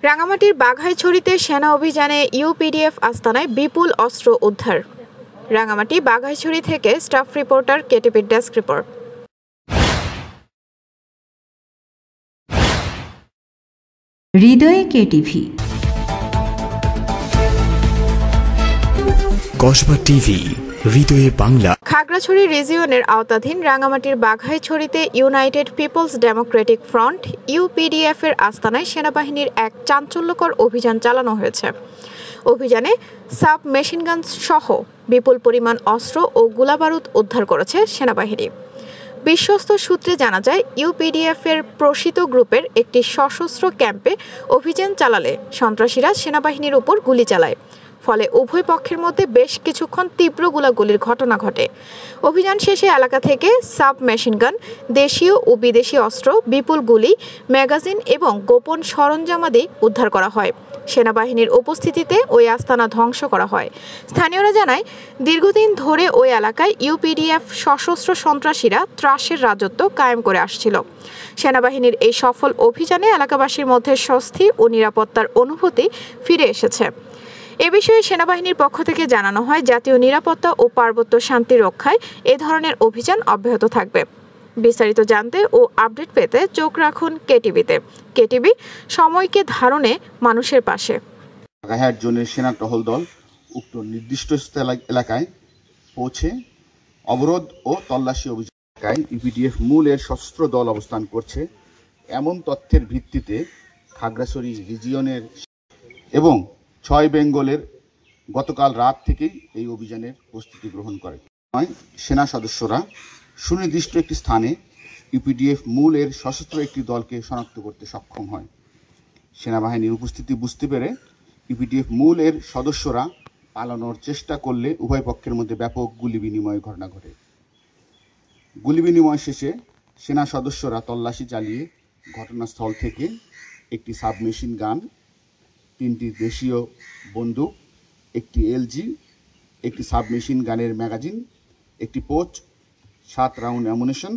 রাঙামাটির বাঘাইছড়িতে সেনা অভিযানে ইউপিডিএফ আস্তানায় বিপুল অস্ত্র উদ্ধার। রাঙামাটি বাঘাইছড়ি থেকে স্টাফ রিপোর্টার কেটিভির ডেস্ক রিপোর্ট। হৃদয়ে কেটিভি, কসবা টিভি, হৃদয়ে বাংলা। খাগড়াছড়ি রিজিয়নের আওতাধীন রাঙামাটির বাঘাইছড়িতে United People's Democratic Front UPDF এর আস্তানায় সেনাবাহিনীর এক চাঞ্চল্যকর অভিযান চালানো হয়েছে। অভিযানে সাব মেশিনগান সহ বিপুল পরিমাণ অস্ত্র ও গোলাবারুদ উদ্ধার করেছে সেনাবাহিনী। বিশ্বস্ত সূত্রে জানা যায়, ইউপিডিএফ এর প্রসিত গ্রুপের একটি সশস্ত্র ক্যাম্পে অভিযান চালালে সন্ত্রাসীরা সেনাবাহিনীর উপর গুলি চালায়। ফলে উভয় পক্ষের মধ্যে বেশ কিছুক্ষণ তীব্র গোলাগুলির ঘটনা ঘটে। অভিযান শেষে এলাকা থেকে সাব মেশিনগান, দেশীয় ও বিদেশি অস্ত্র, বিপুল গুলি, ম্যাগাজিন এবং গোপন সরঞ্জামাদি উদ্ধার করা হয়। সেনাবাহিনীর উপস্থিতিতে ওই আস্তানা ধ্বংস করা হয়। স্থানীয়রা জানায়, দীর্ঘদিন ধরে ওই এলাকায় ইউপিডিএফ সশস্ত্র সন্ত্রাসীরা ত্রাসের রাজত্ব কায়েম করে আসছিল। সেনাবাহিনীর এই সফল অভিযানে এলাকাবাসীর মধ্যে স্বস্তি ও নিরাপত্তার অনুভূতি ফিরে এসেছে। এ বিষয়ে সেনাবাহিনীর পক্ষ থেকে জানানো হয়, জাতীয় নিরাপত্তা ও পার্বত্য শান্তি রক্ষায় এ ধরনের অভিযান অব্যাহত থাকবে। বিস্তারিত জানতে ও আপডেট পেতে চোখ রাখুন কেটিভিতে। কেটিভি, সময়কে ধারণে মানুষের পাশে। বাঘাইহাট জোনের সেনা টহল দল উক্ত নির্দিষ্ট এলাকায় পৌঁছে অবরোধ ও তল্লাশি অভিযান এলাকায় ইউপিডিএফ মূলের সশস্ত্র দল অবস্থান করছে এমন তথ্যের ভিত্তিতে খাগড়াছড়ি রিজিয়নের এবং 6 বেঙ্গলের গতকাল রাত থেকেই এই অভিযানের প্রস্তুতি গ্রহণ করে। সেনা সদস্যরা সুনির্দিষ্ট একটি স্থানে ইউপিডিএফ মূলের সশস্ত্র একটি দলকে শনাক্ত করতে সক্ষম হয়। সেনাবাহিনীর উপস্থিতি বুঝতে পেরে ইউপিডিএফ মূলের সদস্যরা পালানোর চেষ্টা করলে উভয় পক্ষের মধ্যে ব্যাপক গুলি বিনিময়ের ঘটনা ঘটে। গুলি বিনিময় শেষে সেনা সদস্যরা তল্লাশি চালিয়ে ঘটনাস্থল থেকে একটি সাবমেশিন গান, 3টি দেশীয় বন্দুক, একটি এলজি, একটি সাবমেশিন গানের ম্যাগাজিন, একটি পোচ, 7 রাউন্ড অ্যামুনেশন,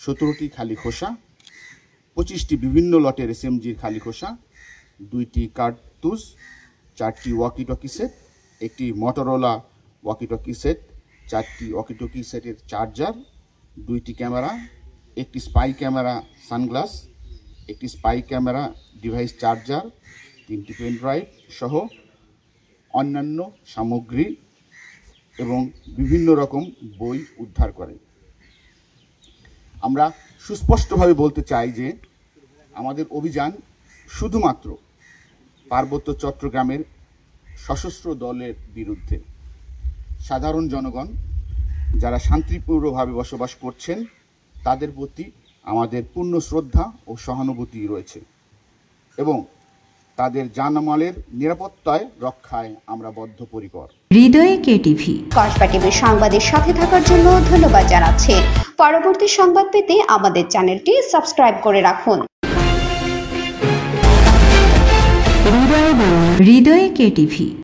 17টি খালি খোসা, 25টি বিভিন্ন লটের এসএমজির খালি খোসা, 2টি কার্তুজ, 4টি ওয়াকিটকি সেট, একটি মটোরোলা ওয়াকিটকি সেট, 4টি ওয়াকিটকি সেটের চার্জার, 2টি ক্যামেরা, একটি স্পাই ক্যামেরা সানগ্লাস, একটি স্পাই ক্যামেরা ডিভাইস চার্জার, 3টি পেন ড্রাইভ সহ অন্যান্য সামগ্রী এবং বিভিন্ন রকম বই উদ্ধার করে। আমরা সুস্পষ্টভাবে বলতে চাই যে আমাদের অভিযান শুধুমাত্র পার্বত্য চট্টগ্রামের সশস্ত্র দলের বিরুদ্ধে। সাধারণ জনগণ যারা শান্তিপূর্ণভাবে বসবাস করছেন তাদের প্রতি আমাদের পূর্ণ শ্রদ্ধা ও সহানুভূতি রয়েছে এবং তাদের জানমালের নিরাপত্তায় রক্ষায় আমরা বদ্ধপরিকর। হৃদয়ে কেটিভি, কসবা টিভির সংবাদের সাথে থাকার জন্য ধন্যবাদ জানাচ্ছি। পরবর্তী সংবাদ পেতে আমাদের চ্যানেলটি সাবস্ক্রাইব করে রাখুন। হৃদয়ে কেটিভি।